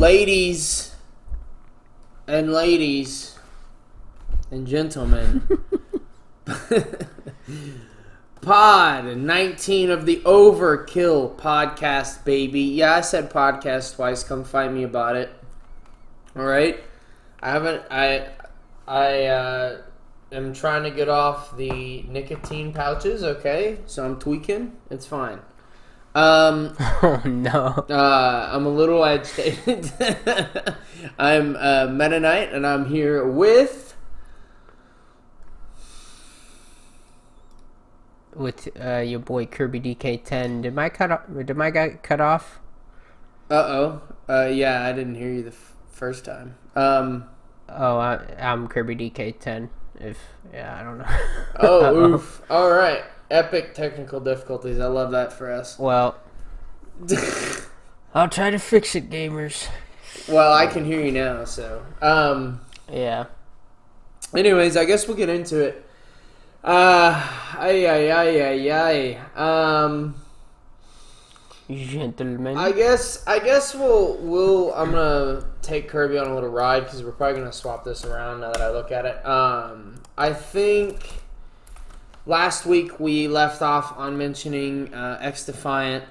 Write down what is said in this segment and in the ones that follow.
ladies and gentlemen, Pod 19 of the Overkill Podcast, baby. Yeah, I said podcast twice. Come find me about it. All right. I am trying to get off the nicotine pouches. Okay, so I'm tweaking. It's fine. Oh no. I'm a little agitated. I'm Mennonite, and I'm here with your boy Kirby DK10. Did my guy cut off? Yeah, I didn't hear you the first time. I'm Kirby DK10. I don't know. Oh, oof. All right. Epic technical difficulties. I love that for us. Well, I'll try to fix it, gamers. Well, I can hear you now, so. Yeah. Anyways, I guess we'll get into it. Gentlemen. I guess we'll. I'm gonna take Kirby on a little ride because we're probably gonna swap this around now that I look at it. I think last week we left off on mentioning X Defiant,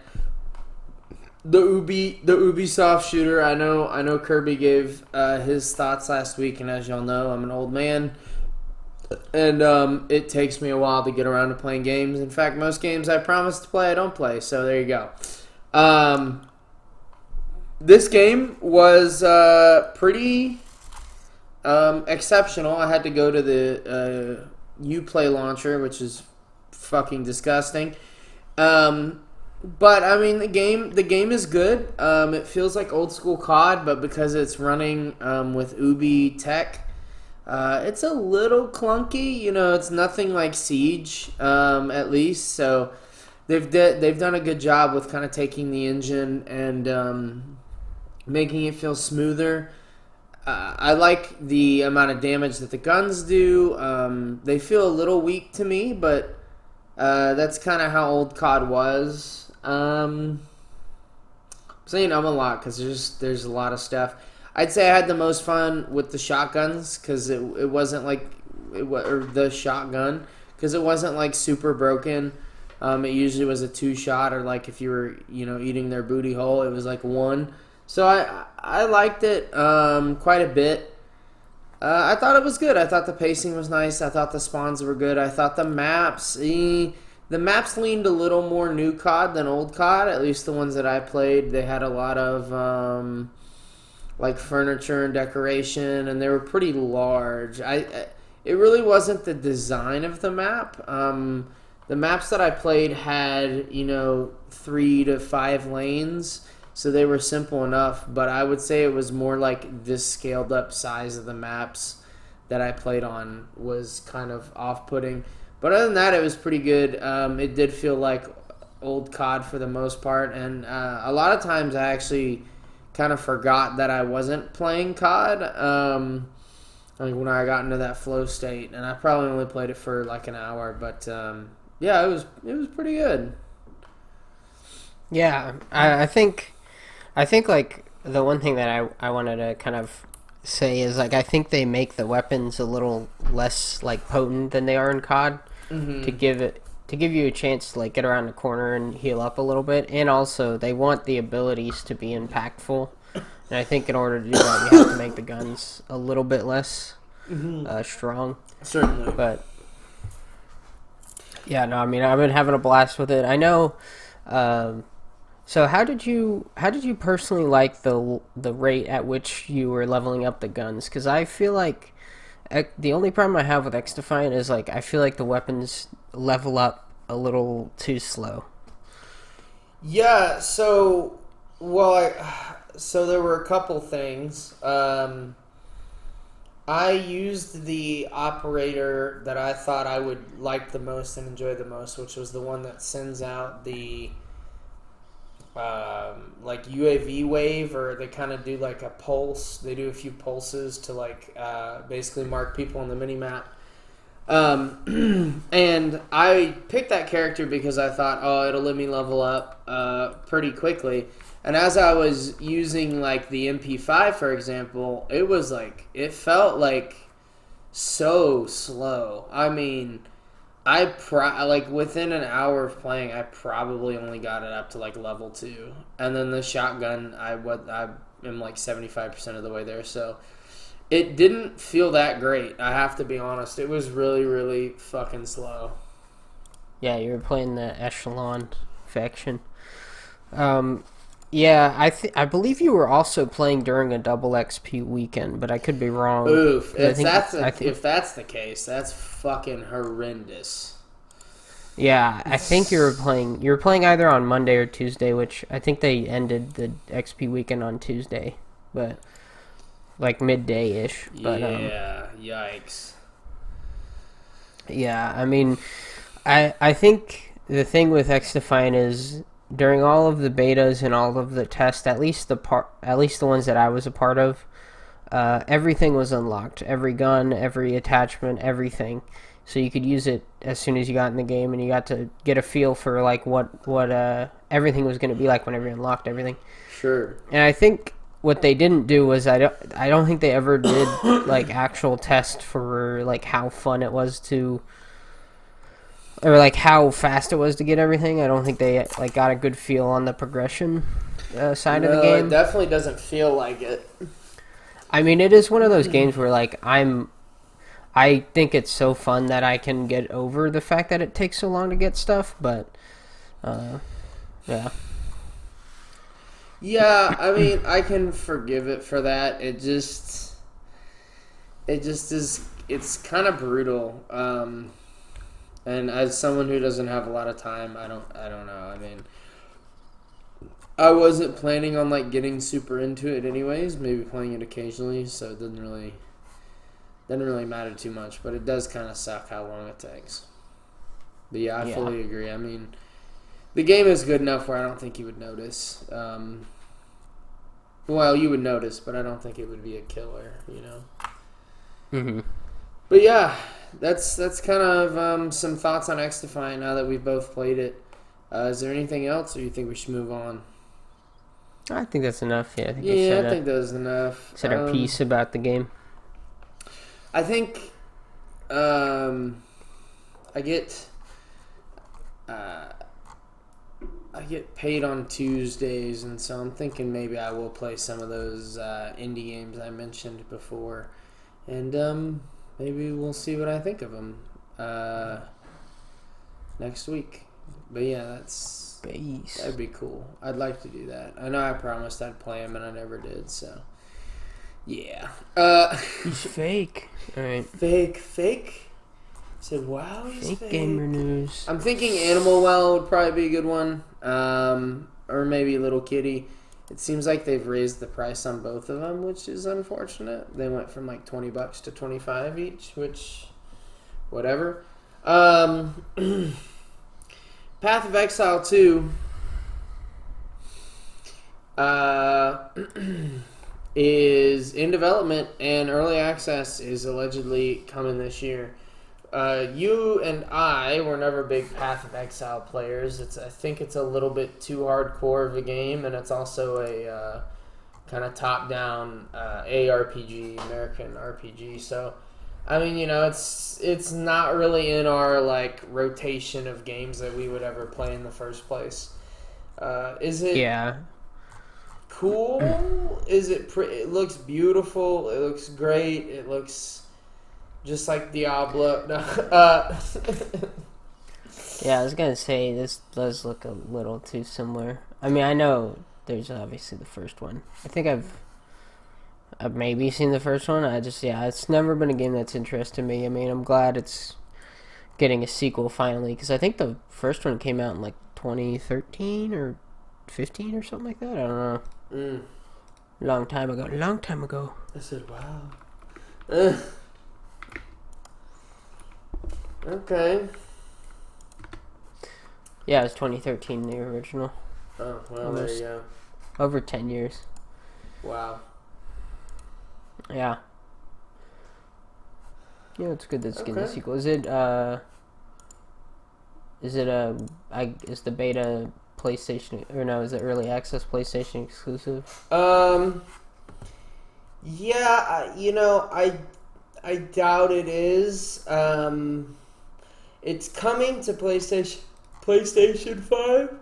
the Ubisoft shooter. I know Kirby gave his thoughts last week, and as y'all know, I'm an old man. And it takes me a while to get around to playing games. In fact, most games I promise to play, I don't play. So there you go. This game was pretty exceptional. I had to go to the Uplay launcher, which is fucking disgusting. But I mean, the game is good. It feels like old school COD, but because it's running with Ubi tech. It's a little clunky, it's nothing like Siege, at least, so they've done a good job with kind of taking the engine and making it feel smoother. I like the amount of damage that the guns do. They feel a little weak to me, but that's kind of how old COD was. I'm saying a lot because there's a lot of stuff. I'd say I had the most fun with the shotguns because it wasn't like or the shotgun because it wasn't like super broken. It usually was a 2-shot, or like if you were eating their booty hole, it was like 1. So I liked it quite a bit. I thought it was good. I thought the pacing was nice. I thought the spawns were good. I thought the maps leaned a little more new COD than old COD. At least the ones that I played, they had a lot of like furniture and decoration, and they were pretty large. It really wasn't the design of the map. The maps that I played had 3 to 5 lanes, so they were simple enough. But I would say it was more like this scaled up size of the maps that I played on was kind of off-putting. But other than that, it was pretty good. It did feel like old COD for the most part, and a lot of times I actually kind of forgot that I wasn't playing COD like when I got into that flow state, and I probably only played it for like an hour, but yeah, it was pretty good. Yeah, I think like the one thing that I wanted to kind of say is like I think they make the weapons a little less like potent than they are in COD to give you a chance to like get around the corner and heal up a little bit, and also they want the abilities to be impactful, and I think in order to do that you have to make the guns a little bit less strong. Certainly. But yeah, no, I mean I've been having a blast with it. I know. So how did you personally like the rate at which you were leveling up the guns? Because I feel like the only problem I have with X Defiant is like I feel like the weapons level up a little too slow. Yeah, so there were a couple things. I used the operator that I thought I would like the most and enjoy the most, which was the one that sends out the like UAV wave, or they kind of do like a pulse. They do a few pulses to like basically mark people on the mini map. And I picked that character because I thought, oh, it'll let me level up pretty quickly. And as I was using like the MP5, for example, it felt like so slow. I mean, like within an hour of playing, I probably only got it up to like level 2, and then the shotgun, I am like 75% of the way there. So it didn't feel that great. I have to be honest. It was really, really fucking slow. Yeah, you were playing the Echelon faction. Yeah, I believe you were also playing during a double XP weekend, but I could be wrong. Oof! If that's the case, that's fucking horrendous. Yeah, I think you were playing either on Monday or Tuesday, which I think they ended the XP weekend on Tuesday, but like midday ish. But yeah, yikes. Yeah, I mean, I think the thing with XDefiant is during all of the betas and all of the tests, at least the ones that I was a part of, everything was unlocked. Every gun, every attachment, everything. So you could use it as soon as you got in the game, and you got to get a feel for like what everything was going to be like whenever you unlocked everything. Sure. And I think what they didn't do was I don't think they ever did like actual test for like how fun it was to, or like how fast it was to get everything. I don't think they like got a good feel on the progression side of the game. It definitely doesn't feel like it. I mean, it is one of those games where like I think it's so fun that I can get over the fact that it takes so long to get stuff, but yeah. Yeah, I mean, I can forgive it for that. It just is. It's kind of brutal. And as someone who doesn't have a lot of time, I don't know. I mean, I wasn't planning on like getting super into it anyways. Maybe playing it occasionally, so it didn't really matter too much. But it does kind of suck how long it takes. But yeah, I fully agree. I mean, the game is good enough where I don't think you would notice. Well, you would notice, but I don't think it would be a killer, you know? Mm-hmm. But yeah, that's kind of some thoughts on XDefiant now that we've both played it. Is there anything else, or you think we should move on? I think that's enough. Yeah, I think that's enough. Said our piece about the game. I think I get paid on Tuesdays, and so I'm thinking maybe I will play some of those indie games I mentioned before, and maybe we'll see what I think of them next week. But yeah, that'd be cool. I'd like to do that. I know I promised I'd play them, and I never did. So yeah, he's fake. All right, fake. Said, wow, he's fake. Gamer news. I'm thinking Animal Well would probably be a good one. Or maybe Little Kitty. It seems like they've raised the price on both of them, which is unfortunate. They went from like $20 to $25 each, which, whatever. Path of Exile 2 is in development, and early access is allegedly coming this year. You and I were never big Path of Exile players. I think it's a little bit too hardcore of a game, and it's also a kind of top-down ARPG, American RPG. So, I mean, you know, it's not really in our like rotation of games that we would ever play in the first place. Is it? Yeah. Cool? Is it? It looks beautiful. It looks great. It looks just like Diablo. Yeah, I was gonna say this does look a little too similar. I mean, I know there's obviously the first one. I think I've maybe seen the first one. It's never been a game that's interested me. I mean, I'm glad it's getting a sequel finally, because I think the first one came out in like 2013 or 15 or something like that. I don't know. Long time ago. I said, wow. Okay. Yeah, it was 2013, the original. Oh, well, there you go. Over 10 years. Wow. Yeah. Yeah, it's good that it's getting a sequel. Is the beta PlayStation, or no, is it early access PlayStation exclusive? Yeah, I doubt it is. It's coming to PlayStation 5,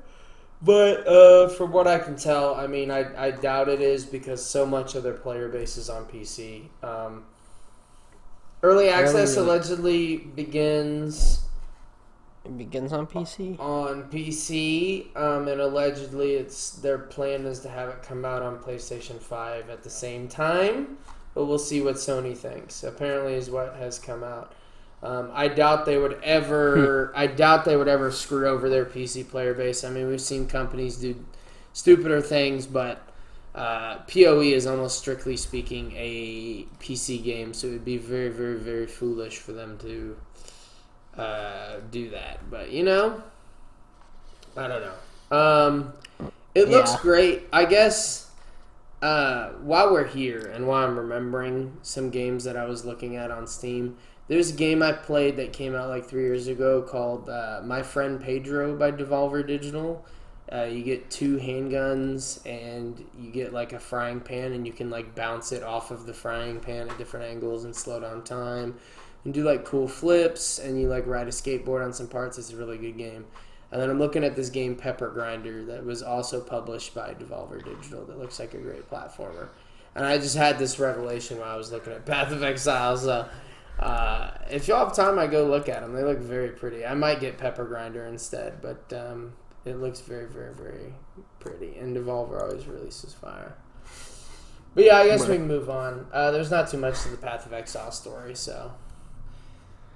but from what I can tell, I mean, I doubt it is because so much of their player base is on PC. Early access allegedly begins. It begins on PC. On PC, and allegedly, their plan is to have it come out on PlayStation 5 at the same time. But we'll see what Sony thinks. Apparently, is what has come out. I doubt they would ever. I doubt they would ever screw over their PC player base. I mean, we've seen companies do stupider things, but PoE is almost strictly speaking a PC game, so it would be very, very, very foolish for them to do that. But I don't know. It looks great. I guess while we're here and while I'm remembering some games that I was looking at on Steam. There's a game I played that came out like 3 years ago called My Friend Pedro by Devolver Digital. You get 2 handguns and you get like a frying pan and you can like bounce it off of the frying pan at different angles and slow down time and do like cool flips and you like ride a skateboard on some parts. It's a really good game. And then I'm looking at this game Pepper Grinder that was also published by Devolver Digital that looks like a great platformer. And I just had this revelation while I was looking at Path of Exile. So if y'all have time, I go look at them. They look very pretty. I might get Pepper Grinder instead, but it looks very, very, very pretty. And Devolver always releases fire. But yeah, I guess we can move on. There's not too much to the Path of Exile story, so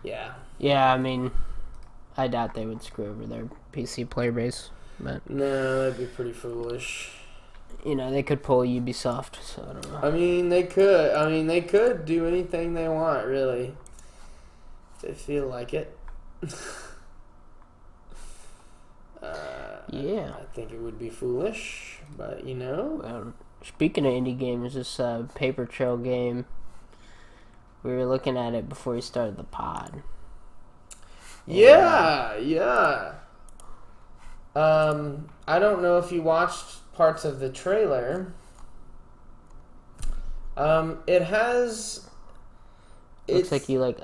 yeah. Yeah, I mean, I doubt they would screw over their PC player base, but no, that'd be pretty foolish. They could pull Ubisoft, so I don't know. I mean, they could. They could do anything they want, really. If they feel like it. Yeah. I think it would be foolish, but Speaking of indie games, this Paper Trail game, we were looking at it before we started the pod. Yeah. I don't know if you watched parts of the trailer. It has. Looks like you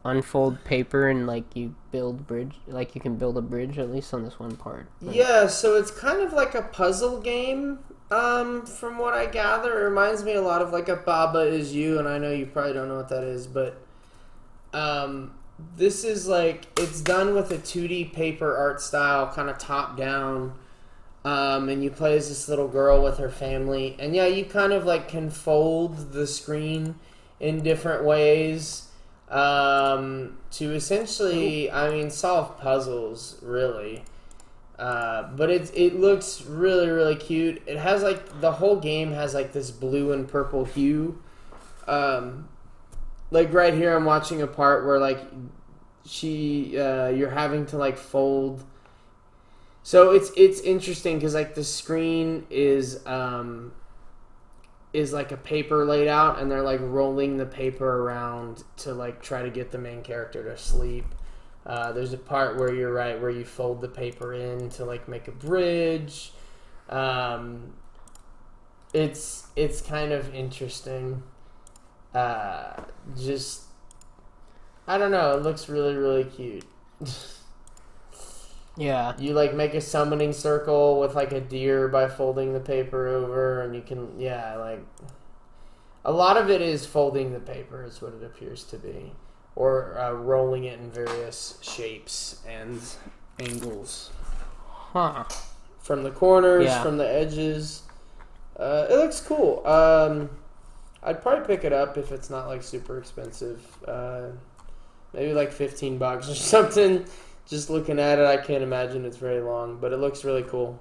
unfold paper and you build bridge. You can build a bridge at least on this one part. Yeah, so it's kind of like a puzzle game. From what I gather, it reminds me a lot of like a Baba Is You, and I know you probably don't know what that is, but this is it's done with a 2D paper art style, kind of top down. And you play as this little girl with her family. And yeah, you kind of can fold the screen in different ways to essentially, solve puzzles, really. But it looks really, really cute. It has the whole game has this blue and purple hue. Right here I'm watching a part where you're having to fold. So it's interesting because the screen is like a paper laid out and they're rolling the paper around to try to get the main character to sleep. There's a part where you're right where you fold the paper in to make a bridge. It's kind of interesting. Just I don't know. It looks really, really cute. Yeah. You make a summoning circle with a deer by folding the paper over, and you can a lot of it is folding the paper is what it appears to be, or rolling it in various shapes and angles. Huh. From the corners, from the edges. It looks cool. I'd probably pick it up if it's not super expensive. Maybe $15 or something. Just looking at it, I can't imagine it's very long, but it looks really cool.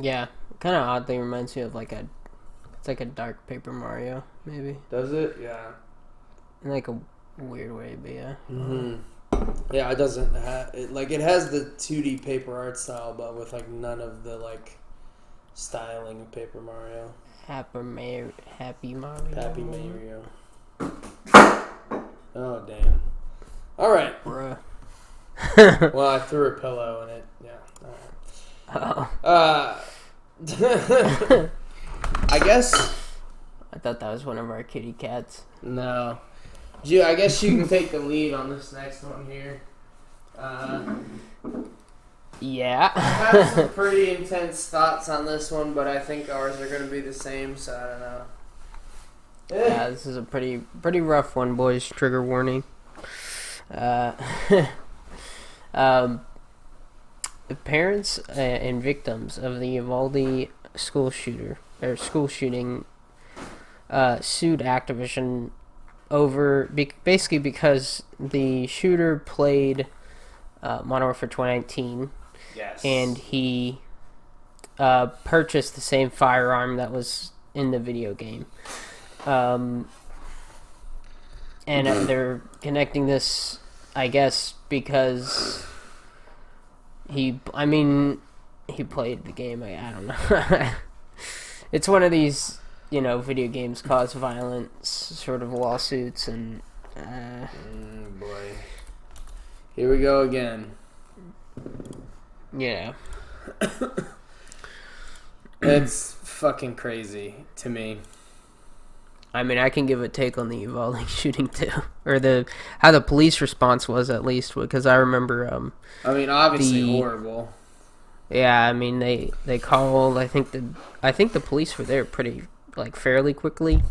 Yeah, kind of oddly reminds me of it's like a dark Paper Mario, maybe. Does it? Yeah. In a weird way, but yeah. Mm-hmm. Yeah, it doesn't have it has the 2D paper art style, but with none of the styling of Paper Mario. Happy Mario. Happy Mario. Oh damn. All right. Bruh. Well, I threw a pillow in it. Yeah. Oh. I guess. I thought that was one of our kitty cats. No. I guess you can take the lead on this next one here. Yeah. I have some pretty intense thoughts on this one, but I think ours are going to be the same, so I don't know. Yeah, this is a pretty rough one, boys. Trigger warning. The parents and victims of the Uvalde school shooting sued Activision over basically because the shooter played Modern Warfare 2019. Yes. And he purchased the same firearm that was in the video game. And they're connecting this, I guess, because he played the game. I don't know. It's one of these, video games cause violence sort of lawsuits, and boy, here we go again. Yeah. It's fucking crazy to me. I mean, I can give a take on the Uvalde shooting too, or how the police response was, at least, because I remember. Obviously horrible. Yeah, I mean they called. I think the police were there fairly quickly,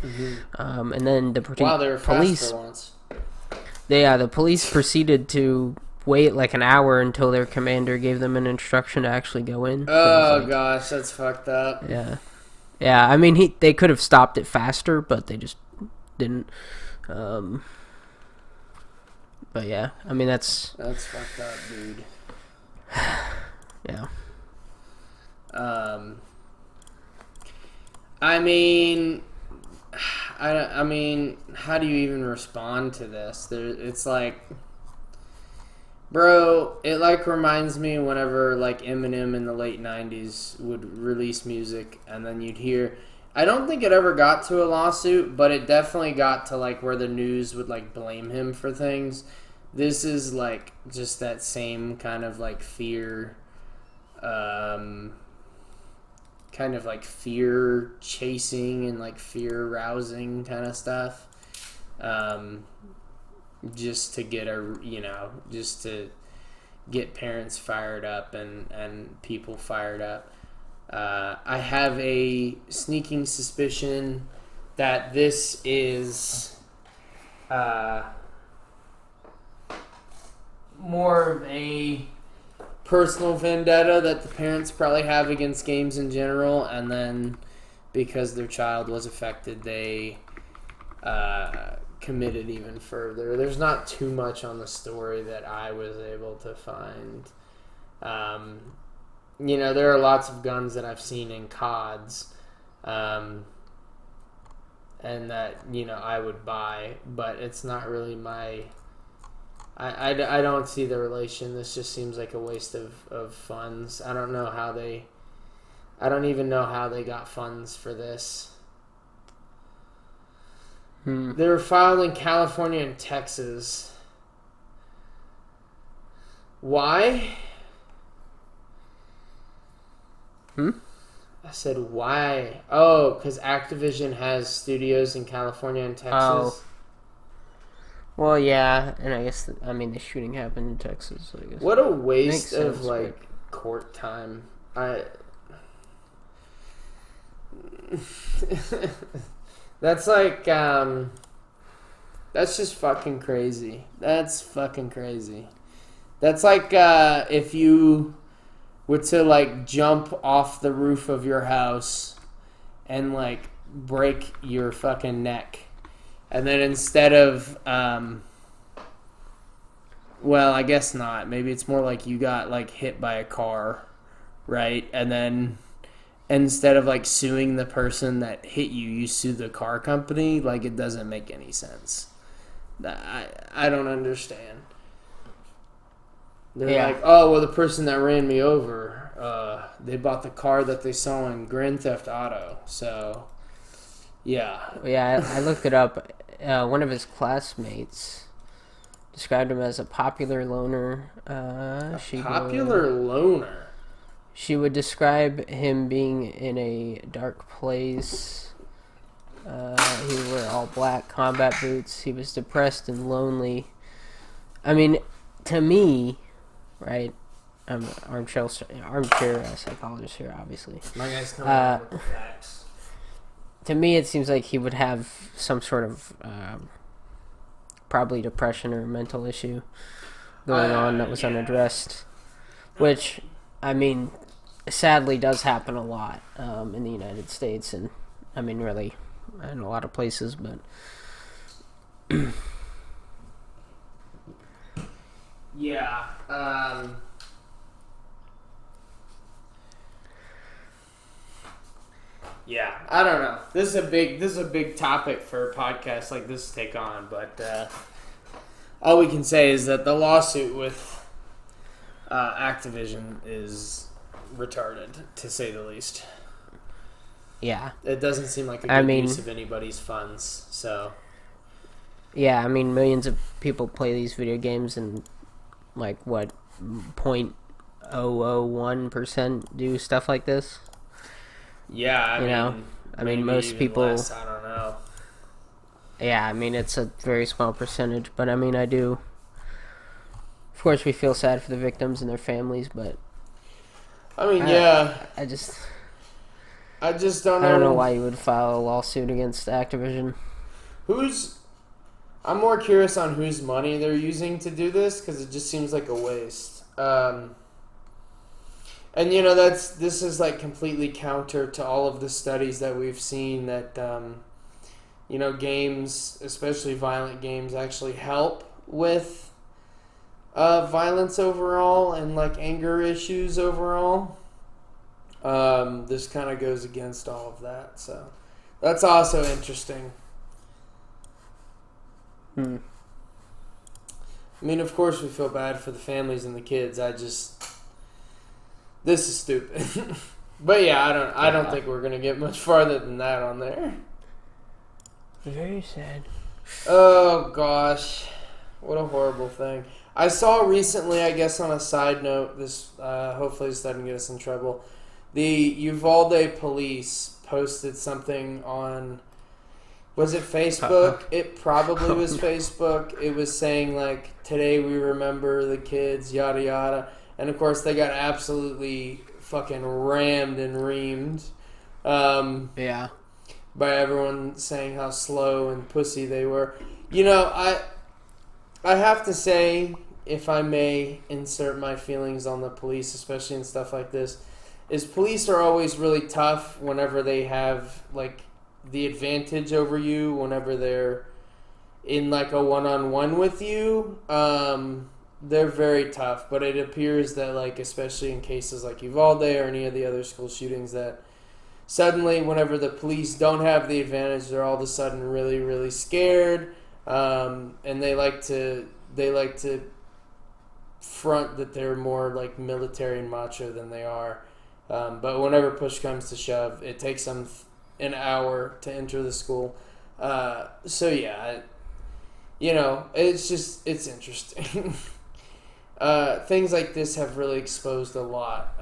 and then the they were police. Fast for once. The police proceeded to wait like an hour until their commander gave them an instruction to actually go in. Oh gosh, that's fucked up. Yeah. Yeah, I mean, they could have stopped it faster, but they just didn't. But yeah, I mean, that's fucked up, dude. Yeah. I mean, how do you even respond to this? It's like, bro, it reminds me whenever Eminem in the late 90s would release music, and then you'd hear, I don't think it ever got to a lawsuit, but it definitely got to where the news would blame him for things. This is just that same kind of fear, kind of fear chasing and fear rousing kind of stuff. Just to get just to get parents fired up and people fired up. I have a sneaking suspicion that this is more of a personal vendetta that the parents probably have against games in general, and then because their child was affected, they committed even further. There's not too much on the story that I was able to find. There are lots of guns that I've seen in CODs, and that I would buy, but it's not really my. I don't see the relation. This just seems like a waste of funds. I don't even know how they got funds for this. They were filed in California and Texas. Why? I said, why? Oh, because Activision has studios in California and Texas. Oh. Well, yeah, and I guess, the shooting happened in Texas, so I guess. What a waste of, court time. That's that's just fucking crazy. That's fucking crazy. That's if you were to jump off the roof of your house and break your fucking neck, and then instead of well, I guess not. Maybe it's more you got hit by a car, right? And then instead of suing the person that hit you, you sue the car company. It doesn't make any sense. I don't understand. They're oh, well, the person that ran me over, they bought the car that they saw in Grand Theft Auto. So, yeah. Yeah, I looked it up. One of his classmates Described him as a popular loner. Loner. She would describe him being in a dark place. He would wear all black combat boots. He was depressed and lonely. I mean, to me, right? I'm an armchair psychologist here, obviously. My guy's coming out with the facts. To me, it seems like he would have some sort of probably depression or mental issue going on that was unaddressed, which, I mean, sadly does happen a lot in the United States, and I mean, really, in a lot of places, but yeah. Yeah, I don't know. This is a big topic for a podcast like this to take on, but all we can say is that the lawsuit with Activision is retarded, to say the least. yeah. It doesn't seem like a good use of anybody's funds, so... Yeah, I mean, millions of people play these video games, and, like, what, 0.001% do stuff like this? Yeah, I mean, most people. Less, I don't know. Yeah, I mean, it's a very small percentage, but I mean, I do. Of course, we feel sad for the victims and their families, but. I mean, yeah. I just don't know. I don't know why you would file a lawsuit against Activision. I'm more curious on whose money they're using to do this, because it just seems like a waste. And, this is, like, completely counter to all of the studies that we've seen that, games, especially violent games, actually help with violence overall and, like, anger issues overall. This kind of goes against all of that, so that's also interesting. I mean, of course we feel bad for the families and the kids. This is stupid. But yeah, I don't think we're gonna get much farther than that on there. Very sad. Oh gosh, what a horrible thing. I saw recently, I guess on a side note, this hopefully this doesn't get us in trouble. The Uvalde police posted something on, was it Facebook? It probably was Facebook. It was saying like, today we remember the kids, yada yada. And of course, they got absolutely fucking rammed and reamed. Yeah. By everyone saying how slow and pussy they were. I have to say, if I may insert my feelings on the police, especially in stuff like this, is police are always really tough whenever they have like the advantage over you, whenever they're in like a one-on-one with you. They're very tough, but it appears that, like, especially in cases like Uvalde or any of the other school shootings, that suddenly whenever the police don't have the advantage, they're all of a sudden really, really scared, and they like to front that they're more like military and macho than they are. But whenever push comes to shove, it takes them an hour to enter the school. So yeah, it's interesting. Things like this have really exposed a lot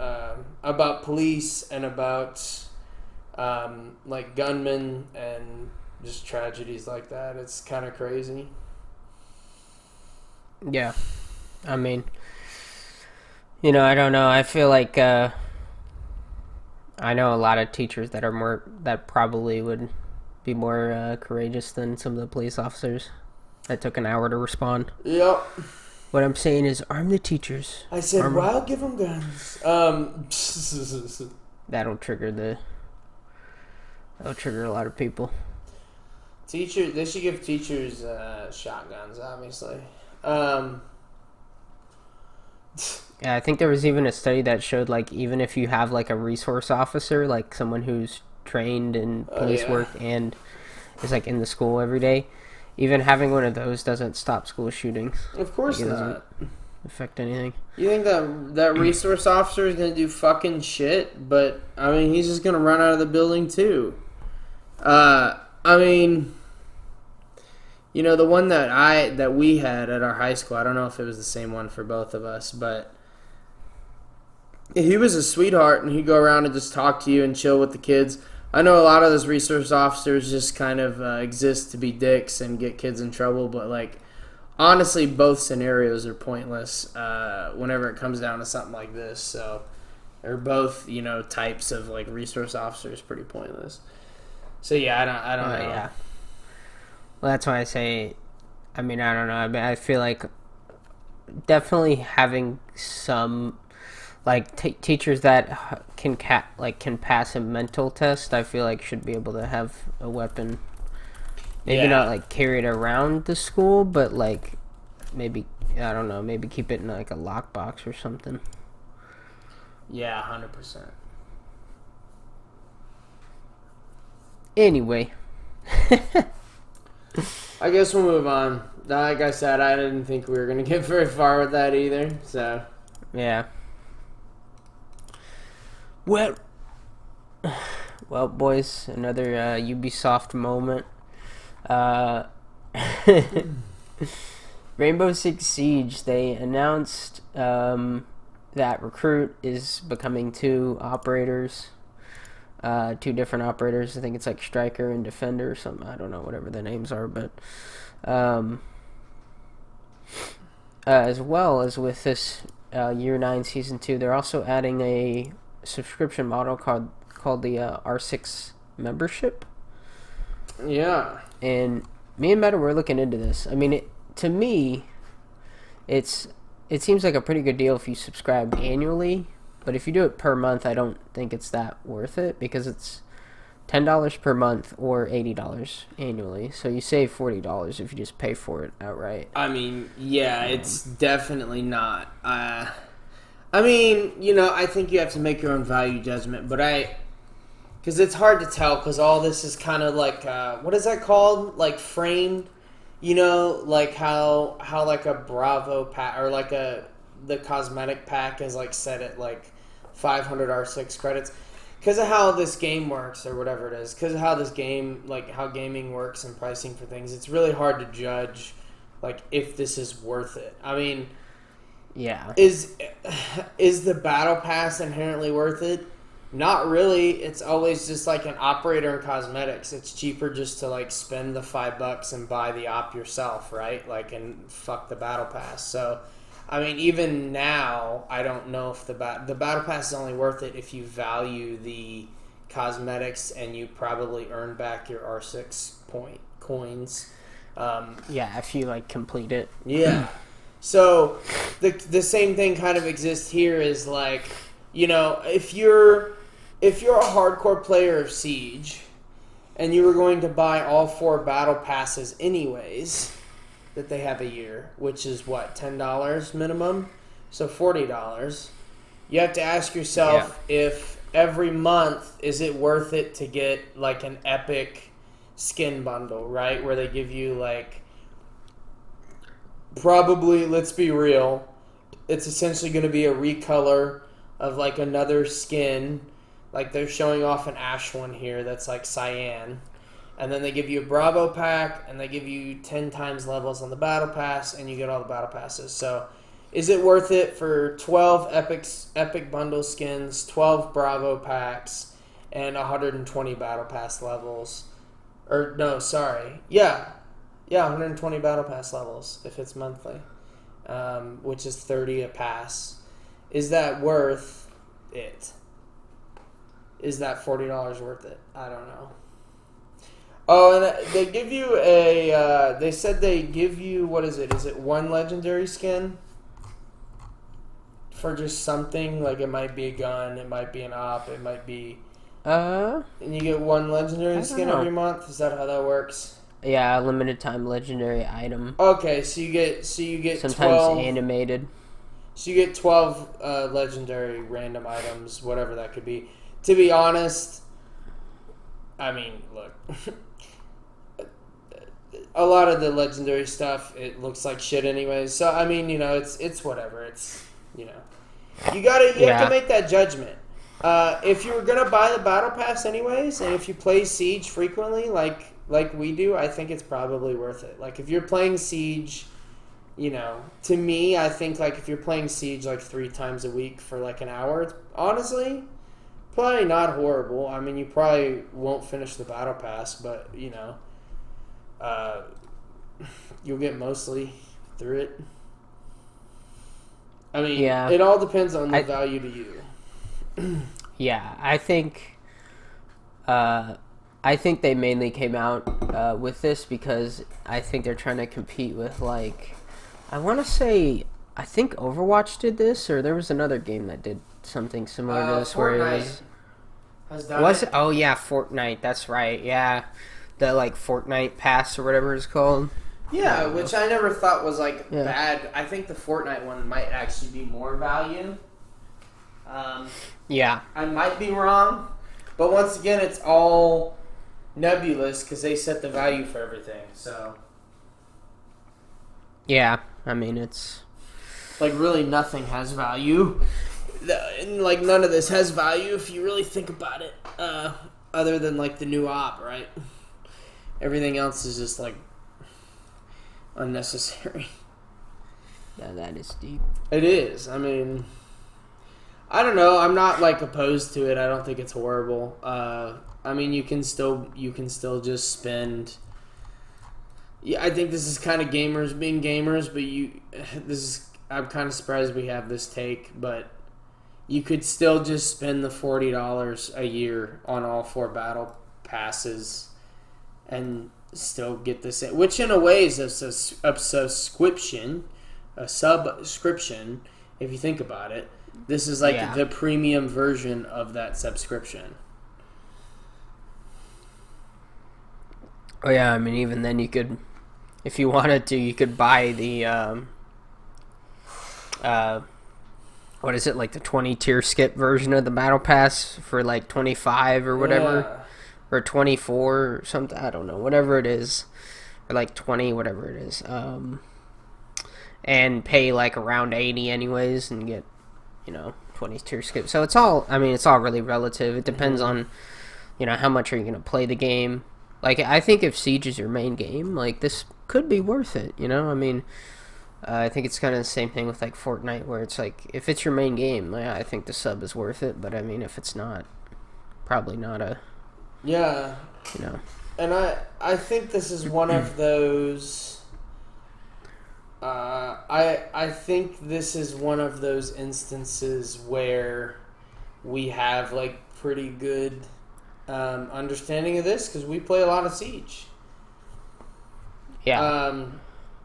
about police and about like gunmen and just tragedies like that. It's kind of crazy. Yeah. I mean, I don't know. I feel like I know a lot of teachers that probably would be more courageous than some of the police officers that took an hour to respond. Yep. What I'm saying is, arm the teachers. I said, well, give them guns. That'll trigger a lot of people. They should give teachers shotguns, obviously. Yeah, I think there was even a study that showed, like, even if you have, like, a resource officer, like someone who's trained in police work and is, like, in the school every day, even having one of those doesn't stop school shootings. Of course it not. Doesn't affect anything. You think that resource officer is going to do fucking shit? But, I mean, he's just going to run out of the building, too. I mean, You know, the one that we had at our high school, I don't know if it was the same one for both of us, but he was a sweetheart, and he'd go around and just talk to you and chill with the kids. I know a lot of those resource officers just kind of exist to be dicks and get kids in trouble, but like honestly, both scenarios are pointless whenever it comes down to something like this. So they're both, you know, types of like resource officers pretty pointless. So yeah, I don't know. Yeah. Well, that's why I say, I mean, I don't know. I mean, I feel like definitely having some like teachers that can pass a mental test. I feel like should be able to have a weapon. Maybe not like carry it around the school, but like maybe I don't know. Maybe keep it in like a lockbox or something. Yeah, 100%. Anyway. I guess we'll move on. Like I said, I didn't think we were going to get very far with that either, so. Yeah. Well, boys, another Ubisoft moment. Rainbow Six Siege, they announced that Recruit is becoming two different operators. I think it's like Striker and Defender or something. I don't know, whatever the names are, but as well as with this Year 9 Season 2, they're also adding a subscription model called the R6 membership. Yeah. And me and Meta were looking into this. I mean, to me, it seems like a pretty good deal if you subscribe annually. But if you do it per month, I don't think it's that worth it because it's $10 per month or $80 annually. So you save $40 if you just pay for it outright. I mean, yeah, it's definitely not. I mean, you know, I think you have to make your own value judgment, but because it's hard to tell because all this is kind of like, what is that called? Like framed, you know, like how like a Bravo pack or like the cosmetic pack is like set at like 500 R6 credits because of how this game works or whatever it is, because of how this game, like how gaming works and pricing for things, it's really hard to judge like if this is worth it. I mean, yeah, is the battle pass inherently worth it? Not really. It's always just like an operator and cosmetics. It's cheaper just to like spend the $5 and buy the op yourself, right? Like, and fuck the battle pass. So I mean, even now, I don't know if the battle pass is only worth it if you value the cosmetics and you probably earn back your R6 point coins. Yeah, if you like complete it. Yeah. So the same thing kind of exists here is like, you know, if you're a hardcore player of Siege and you were going to buy all 4 battle passes anyways, that they have a year, which is what, $10 minimum, so $40. You have to ask yourself if every month is it worth it to get like an epic skin bundle, right? Where they give you like probably, let's be real, it's essentially going to be a recolor of like another skin, like they're showing off an ash one here that's like cyan. And then they give you a Bravo pack, and they give you 10 times levels on the Battle Pass, and you get all the Battle Passes. So, is it worth it for 12 epic bundle skins, 12 Bravo packs, and 120 Battle Pass levels? Or, no, sorry. Yeah, 120 Battle Pass levels, if it's monthly, which is 30 a pass. Is that worth it? Is that $40 worth it? I don't know. Oh, and they give you they said they give you, what is it? Is it one legendary skin? For just something, like it might be a gun, it might be an op, it might be... And you get one legendary skin every month? Is that how that works? Yeah, a limited time legendary item. Okay, so you get sometimes 12... animated. So you get 12 legendary random items, whatever that could be. To be honest, I mean, look... A lot of the legendary stuff, it looks like shit anyways. So, I mean, you know, it's whatever. It's, you know. You have to make that judgment. If you were gonna buy the battle pass anyways, and if you play Siege frequently, like we do, I think it's probably worth it. Like if you're playing Siege, to me, I think like if you're playing Siege like 3 times a week for like an hour, it's honestly probably not horrible. I mean, you probably won't finish the battle pass, but you'll get mostly through it. I mean, It all depends on the value to you. Yeah, I think they mainly came out with this because I think they're trying to compete with, like, I want to say, I think Overwatch did this, or there was another game that did something similar to this. Fortnite where it was. Oh yeah, Fortnite. That's right. Yeah, the like Fortnite Pass or whatever it's called. Yeah, which I never thought was bad. I think the Fortnite one might actually be more value. Yeah, I might be wrong, but once again, it's all nebulous because they set the value for everything. So, yeah, I mean it's like really nothing has value. And like none of this has value if you really think about it. Other than like the new op, right? Everything else is just like unnecessary. Yeah, that is deep. It is. I mean, I don't know. I'm not like opposed to it. I don't think it's horrible. I mean, you can still just spend. Yeah, I think this is kind of gamers being gamers, but I'm kind of surprised we have this take, but you could still just spend the $40 a year on all 4 battle passes and still get this, which in a way is a subscription, if you think about it. This is like the premium version of that subscription. Oh yeah, I mean even then you could, if you wanted to, you could buy the what is it, like the 20 tier skip version of the battle pass for like 25 or whatever, or 24 or something. I don't know, whatever it is, or like 20, whatever it is, and pay like around 80 anyways, and get 20 tier skip. So it's all really relative. It depends on how much are you going to play the game. Like I think if Siege is your main game, like this could be worth it. I mean. I think it's kind of the same thing with like Fortnite, where it's like if it's your main game, I think the sub is worth it. But I mean, if it's not, probably not a. Yeah. And I think this is one of those. I think this is one of those instances where we have like pretty good understanding of this because we play a lot of Siege. Yeah.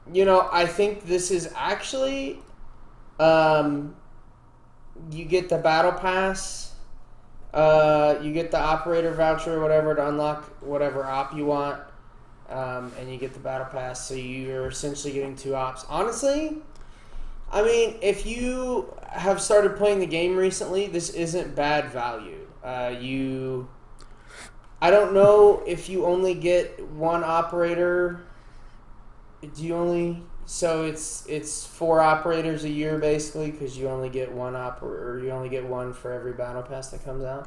I think this is actually, you get the battle pass, you get the operator voucher or whatever to unlock whatever op you want, and you get the battle pass, so you're essentially getting 2 ops. Honestly, I mean, if you have started playing the game recently, this isn't bad value. I don't know if you only get 1 operator. So it's 4 operators a year basically because you only get 1 or you only get 1 for every battle pass that comes out.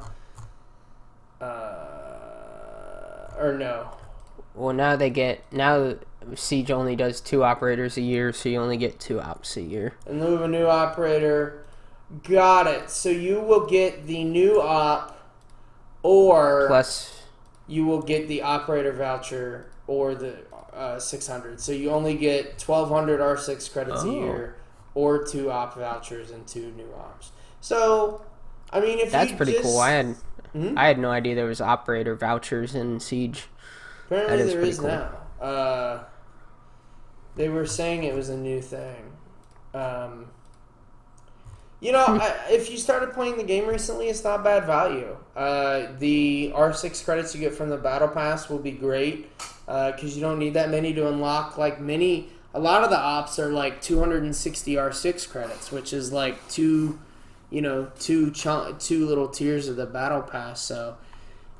Or no. Well, now Siege only does 2 operators a year, so you only get 2 ops a year. In lieu of a new operator, got it. So you will get the new op, or plus you will get the operator voucher or the 600. So you only get 1,200 R6 credits a year, or 2 op vouchers and 2 new ops. So, I mean, if that's pretty cool. I had no idea there was operator vouchers in Siege. Apparently there is cool. Now. They were saying it was a new thing. If you started playing the game recently, it's not bad value. The R6 credits you get from the Battle Pass will be great because you don't need that many to unlock. A lot of the ops are like 260 R6 credits, which is like two little tiers of the Battle Pass. So,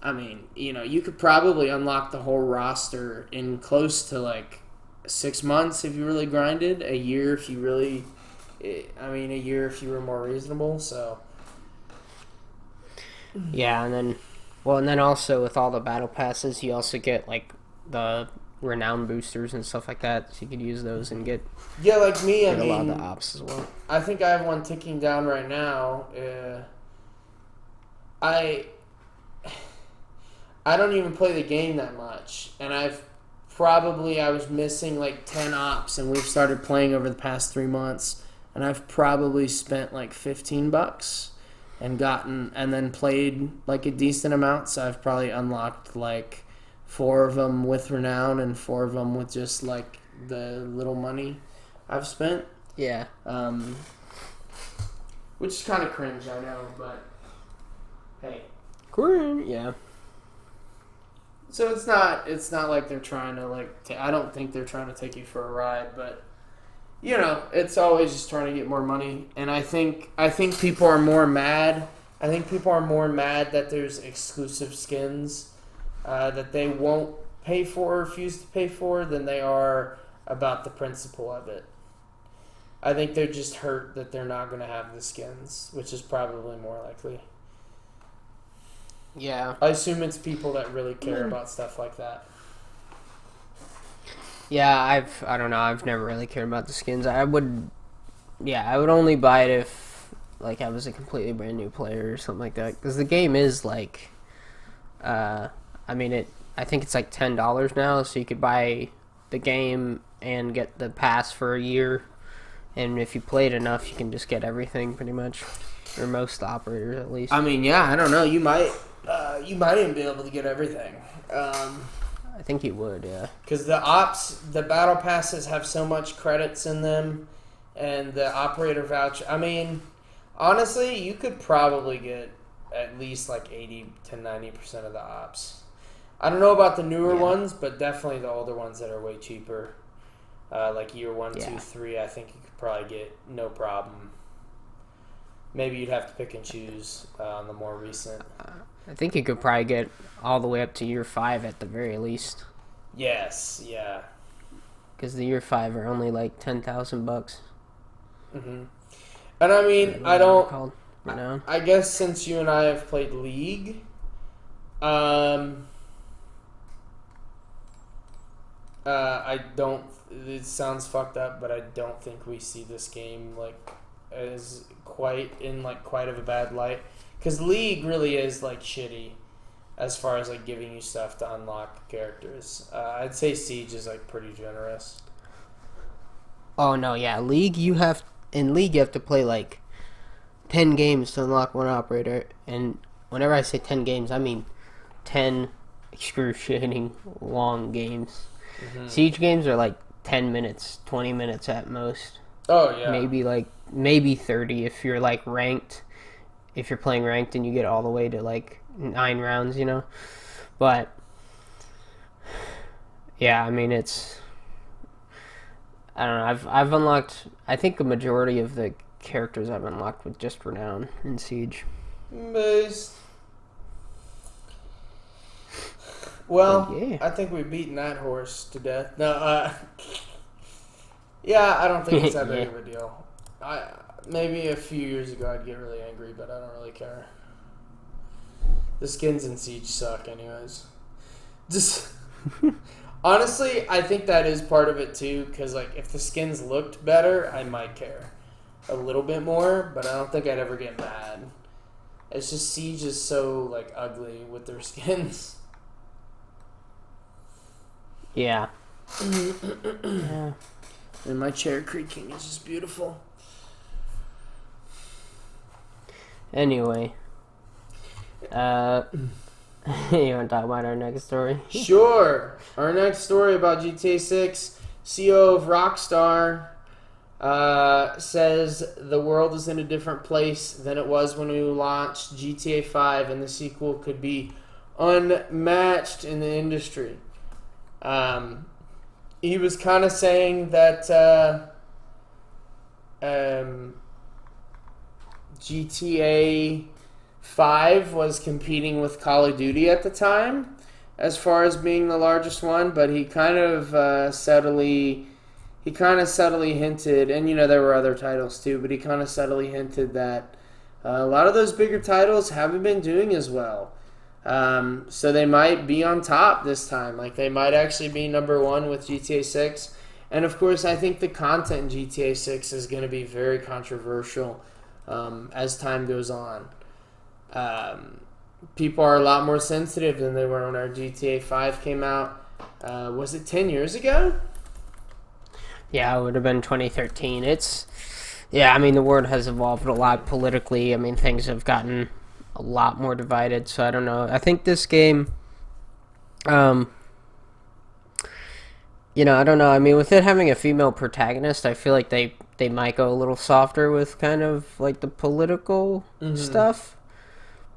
I mean, you could probably unlock the whole roster in close to like 6 months if you really grinded. A year if you really... a year if you were more reasonable, so... Yeah, and then also with all the battle passes, you also get like the renown boosters and stuff like that, so you could use those and get like me, a lot of the ops as well. I think I have one ticking down right now. I don't even play the game that much, and I was missing like 10 ops, and we've started playing over the past 3 months, and I've probably spent like $15 and then played like a decent amount, so I've probably unlocked like 4 of them with renown and 4 of them with just like the little money I've spent. Yeah. Which is kind of cringe, I know, but hey. Cringe. Yeah. So it's not like they're trying to I don't think they're trying to take you for a ride, but it's always just trying to get more money. And I think people are more mad. I think people are more mad that there's exclusive skins that they won't pay for or refuse to pay for than they are about the principle of it. I think they're just hurt that they're not going to have the skins, which is probably more likely. Yeah. I assume it's people that really care about stuff like that. Yeah, I don't know. I've never really cared about the skins. I would only buy it if like I was a completely brand new player or something like that. Because the game is like, I think it's like $10 now, so you could buy the game and get the pass for a year. And if you played enough, you can just get everything pretty much, or most operators at least. I mean, yeah, I don't know. You might even be able to get everything. I think you would, yeah. Because the battle passes have so much credits in them, and the operator voucher. I mean, honestly, you could probably get at least like 80 to 90% of the ops. I don't know about the newer ones, but definitely the older ones that are way cheaper. Like year 1, 2, 3, I think you could probably get no problem. Maybe you'd have to pick and choose on the more recent. I think you could probably get all the way up to year 5 at the very least. Yes, yeah. Because the year 5 are only like $10,000. Mm-hmm. And I mean, I guess since you and I have played League, I don't. It sounds fucked up, but I don't think we see this game like as quite of a bad light. Because League really is like shitty as far as like giving you stuff to unlock characters. I'd say Siege is like pretty generous. Oh no, yeah, League you have to play like 10 games to unlock one operator, and whenever I say 10 games, I mean 10 excruciating long games. Mm-hmm. Siege games are like 10 minutes, 20 minutes at most. Oh yeah. Maybe 30 if you're like ranked. If you're playing ranked and you get all the way to like 9 rounds, But yeah, I mean I don't know. I've unlocked. I think a majority of the characters I've unlocked with just renown in Siege. Nice. Well, yeah. I think we've beaten that horse to death. No, yeah, I don't think it's that big of a deal. Maybe a few years ago I'd get really angry, but I don't really care. The skins in Siege suck anyways. Just honestly, I think that is part of it too, because like if the skins looked better, I might care a little bit more, but I don't think I'd ever get mad. It's just Siege is so like ugly with their skins. Yeah. Yeah. And my chair creaking is just beautiful. Anyway. You want to talk about our next story? Sure. Our next story about GTA 6, CEO of Rockstar says the world is in a different place than it was when we launched GTA 5, and the sequel could be unmatched in the industry. He was kind of saying that GTA 5 was competing with Call of Duty at the time as far as being the largest one, but he kind of subtly hinted, and there were other titles too, but he kind of subtly hinted that A lot of those bigger titles haven't been doing as well. So they might be on top this time. Like, they might actually be number one with GTA 6. And, of course, I think the content in GTA 6 is going to be very controversial as time goes on. People are a lot more sensitive than they were when our GTA 5 came out. Was it 10 years ago? Yeah, it would have been 2013. Yeah, I mean, the world has evolved a lot politically. I mean, things have gotten a lot more divided, so I don't know. I think this game, I don't know. I mean, with it having a female protagonist, I feel like they might go a little softer with kind of, like, the political stuff.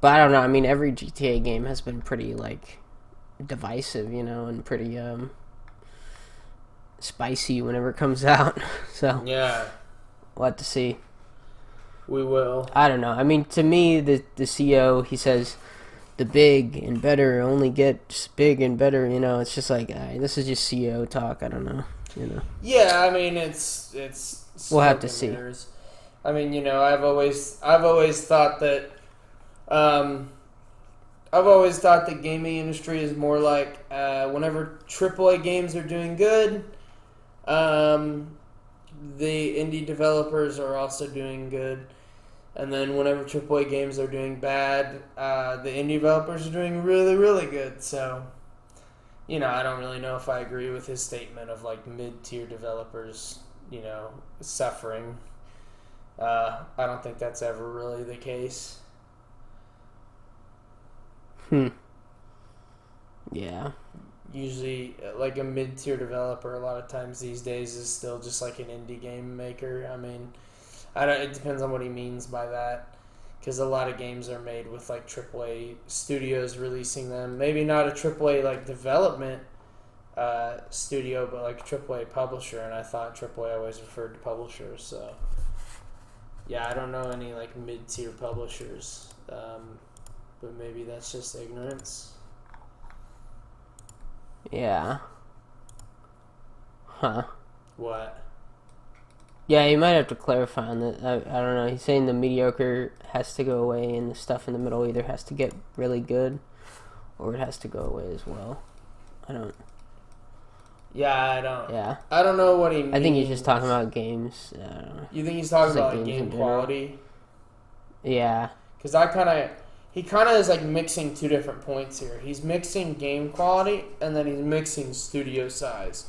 But I don't know. I mean, every GTA game has been pretty, like, divisive, and pretty, spicy whenever it comes out. So yeah, we'll have to see. We will. I don't know. I mean, to me, the CEO, he says the big and better only get big and better. It's just like this is just CEO talk. I don't know. Yeah, I mean, it's. We'll have to see. I mean, I've always thought that. I've always thought the gaming industry is more like whenever AAA games are doing good, the indie developers are also doing good. And then whenever AAA games are doing bad, the indie developers are doing really, really good. So, I don't really know if I agree with his statement of, like, mid-tier developers, suffering. I don't think that's ever really the case. Yeah. Usually, like, a mid-tier developer, a lot of times these days, is still just like an indie game maker. I mean, it depends on what he means by that, because a lot of games are made with, like, AAA studios releasing them. Maybe not a AAA, like, development studio, but, like, a AAA publisher, and I thought AAA always referred to publishers, so yeah, I don't know any, like, mid-tier publishers, but maybe that's just ignorance. Yeah. Huh. What? Yeah, you might have to clarify on that. I don't know. He's saying the mediocre has to go away, and the stuff in the middle either has to get really good, or it has to go away as well. I don't. Yeah, I don't. Yeah. I don't know what he means. I think he's just talking about games. I don't know. You think he's talking about, like, game in quality? Yeah. Because he kind of is, like, mixing two different points here. He's mixing game quality, and then he's mixing studio size.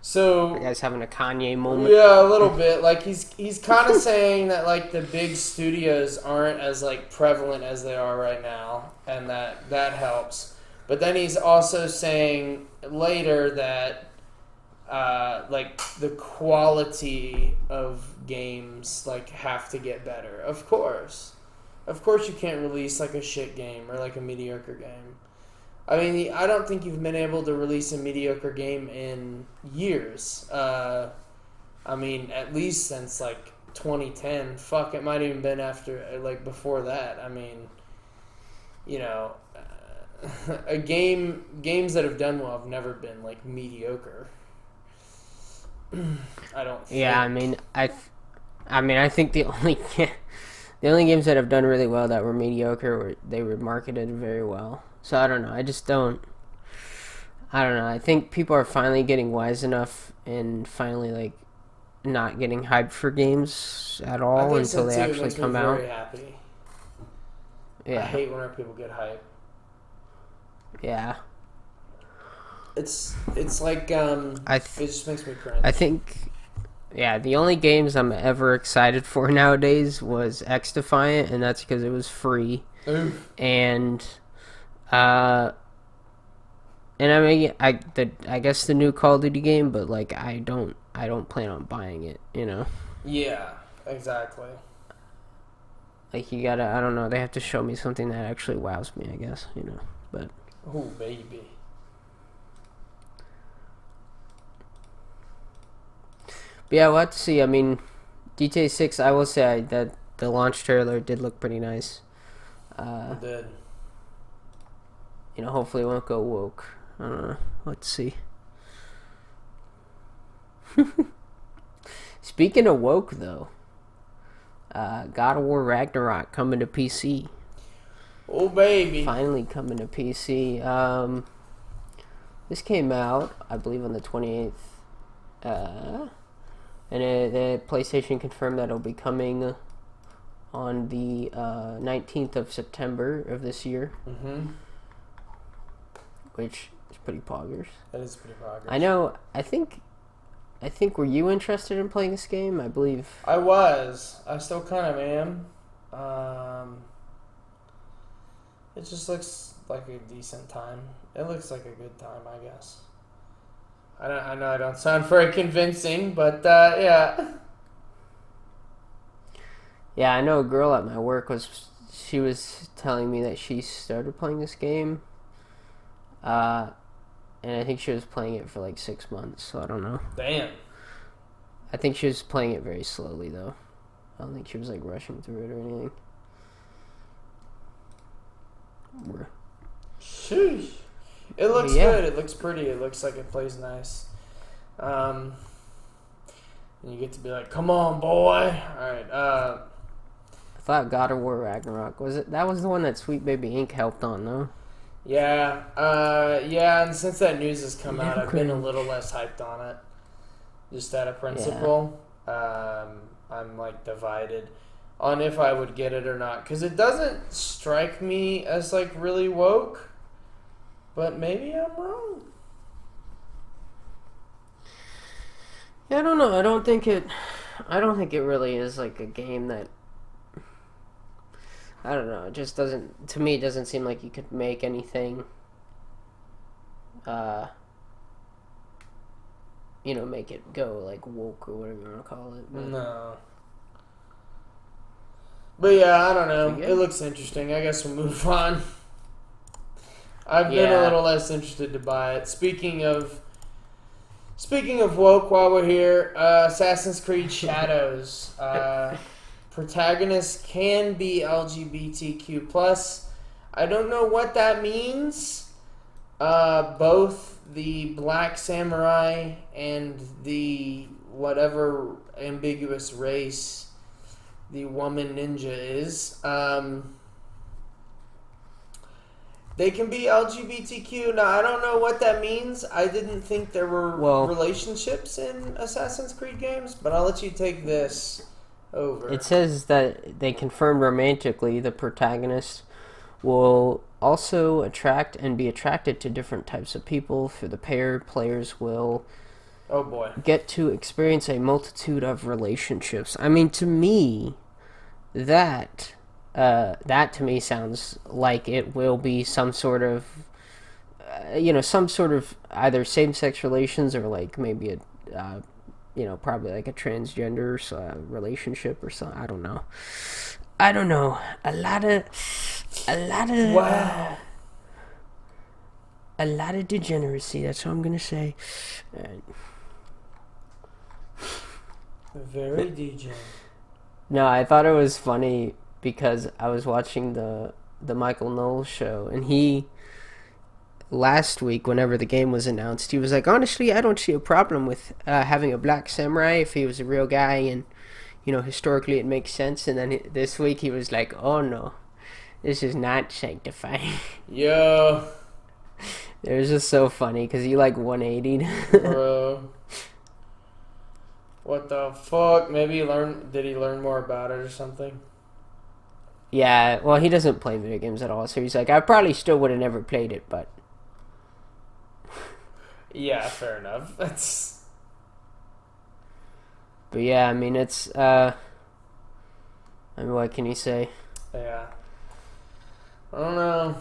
So the guy's having a Kanye moment. Yeah, a little bit. Like, he's kind of saying that, like, the big studios aren't as, like, prevalent as they are right now, and that helps. But then he's also saying later that like, the quality of games, like, have to get better. Of course you can't release, like, a shit game or, like, a mediocre game. I mean, I don't think you've been able to release a mediocre game in years. I mean, at least since, like, 2010. Fuck, it might even been after, like, before that. I mean, games that have done well have never been, like, mediocre. I don't think. Yeah, I think the only games that have done really well that were mediocre they were marketed very well. So I don't know. I don't know. I think people are finally getting wise enough and finally, like, not getting hyped for games at all until they actually come out. Very happy. Yeah. I hate whenever people get hyped. Yeah. It's like it just makes me cringe. I think, yeah, the only games I'm ever excited for nowadays was X Defiant, and that's because it was free. Oof. And I mean, I guess the new Call of Duty game, but, like, I don't plan on buying it. Yeah, exactly. Like, you gotta, I don't know, they have to show me something that actually wows me, I guess, but. Oh, baby. But yeah, we'll have to see. I mean, GTA 6, I will say that the launch trailer did look pretty nice. It did. Hopefully it won't go woke. I don't know. Let's see. Speaking of woke, though, God of War Ragnarok coming to PC. Oh, baby. Finally coming to PC. This came out, I believe, on the 28th. And the PlayStation confirmed that it'll be coming on the 19th of September of this year. Mm-hmm. Which is pretty poggers. That is pretty poggers. I know, I think were you interested in playing this game? I believe. I was. I still kind of am. It just looks like a decent time. It looks like a good time, I guess. I know I don't sound very convincing, but yeah. Yeah, I know a girl at my work was telling me that she started playing this game. And I think she was playing it for like 6 months, so I don't know. Damn. I think she was playing it very slowly, though. I don't think she was like rushing through it or anything. Sheesh. It looks good. It looks pretty. It looks like it plays nice. And you get to be like, come on, boy. Alright, I thought God of War Ragnarok, was it? That was the one that Sweet Baby Inc. helped on, no? Yeah. And since that news has come out, I've been a little less hyped on it. Just out of principle. Yeah. I'm like divided on if I would get it or not. Because it doesn't strike me as like really woke. But maybe I'm wrong. Yeah, I don't know. I don't think it really is like a game that, I don't know, it just doesn't, to me, it doesn't seem like you could make anything, make it go like woke or whatever you want to call it. But no. But yeah, I don't know. It looks interesting. I guess we'll move on. I've been a little less interested to buy it. Speaking of woke, while we're here, Assassin's Creed Shadows. Protagonists can be LGBTQ+. I don't know what that means. Both the Black Samurai and the whatever ambiguous race the woman ninja is, they can be LGBTQ. Now, I don't know what that means. I didn't think there were relationships in Assassin's Creed games, but I'll let you take this over. It says that they confirmed romantically the protagonist will also attract and be attracted to different types of people. For the pair, players will get to experience a multitude of relationships. I mean, to me, that to me sounds like it will be some sort of, either same-sex relations or like maybe a, probably like a transgender relationship or something. I don't know. A lot of wow. A lot of degeneracy. That's what I'm gonna say. Very degenerate. No, I thought it was funny because I was watching the Michael Knowles show, and he, last week, whenever the game was announced, he was like, honestly, I don't see a problem with having a black samurai if he was a real guy, and, historically it makes sense. And then this week he was like, oh no, this is not sanctifying. Yo. It was just so funny because he like 180'd. Bro. What the fuck? Maybe did he learn more about it or something? Yeah, well, he doesn't play video games at all, so he's like, I probably still would have never played it, but... Yeah, fair enough. But yeah, I mean, it's, I mean, what can you say? Yeah. I don't know.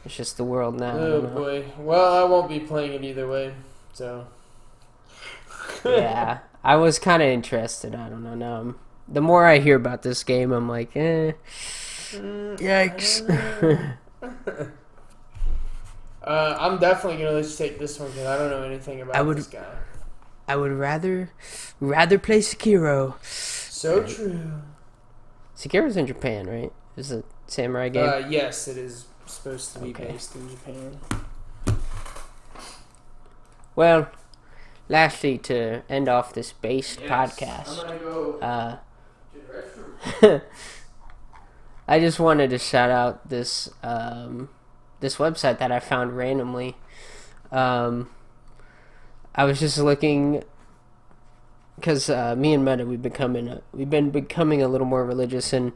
It's just the world now. Oh, boy. Well, I won't be playing it either way, so... Yeah, I was kind of interested. I don't know. Now, the more I hear about this game, I'm like, yikes. I'm definitely gonna just take this one because I don't know anything about this guy. I would rather play Sekiro. So true. Sekiro's in Japan, right? It's a samurai game. Yes, it is supposed to be based in Japan. Well. Lastly, to end off this based podcast, I'm gonna go. I just wanted to shout out this this website that I found randomly. I was just looking because me and Meta we've been becoming a little more religious, and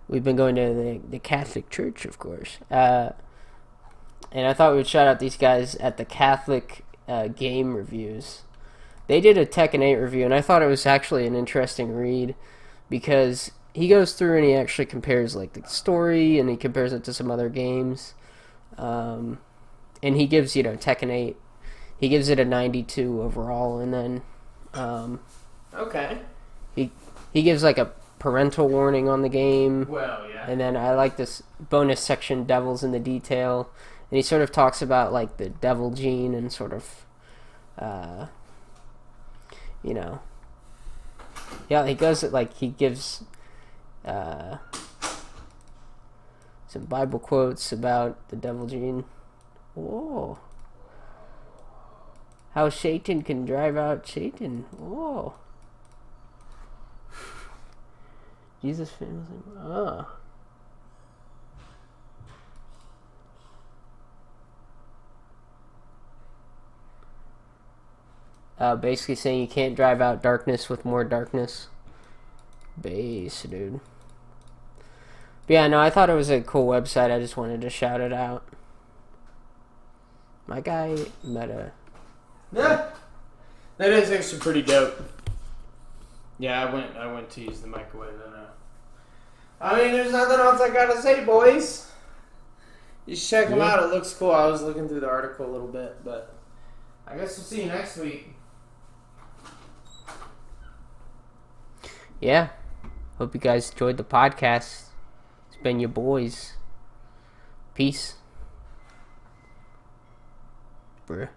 we've been going to the Catholic Church, of course. And I thought we'd shout out these guys at the Catholic Game Reviews. They did a Tekken 8 review, and I thought it was actually an interesting read because he goes through and he actually compares like the story, and he compares it to some other games. And he gives, Tekken 8, he gives it a 92 overall, and then okay. He gives like a parental warning on the game. Well, yeah. And then I like this bonus section, Devils in the Detail, and he sort of talks about like the devil gene and sort of yeah, he goes like he gives some Bible quotes about the devil gene. Whoa. How Satan can drive out Satan. Whoa. Jesus famously. Basically saying you can't drive out darkness with more darkness. Base, dude. But yeah, no, I thought it was a cool website. I just wanted to shout it out. My guy Meta. Yeah, that is actually pretty dope. Yeah, I went to use the microwave. I mean, there's nothing else I gotta say, boys. You should check them out. It looks cool. I was looking through the article a little bit, but I guess we'll see you next week. Yeah. Hope you guys enjoyed the podcast. It's been your boys. Peace. Bruh.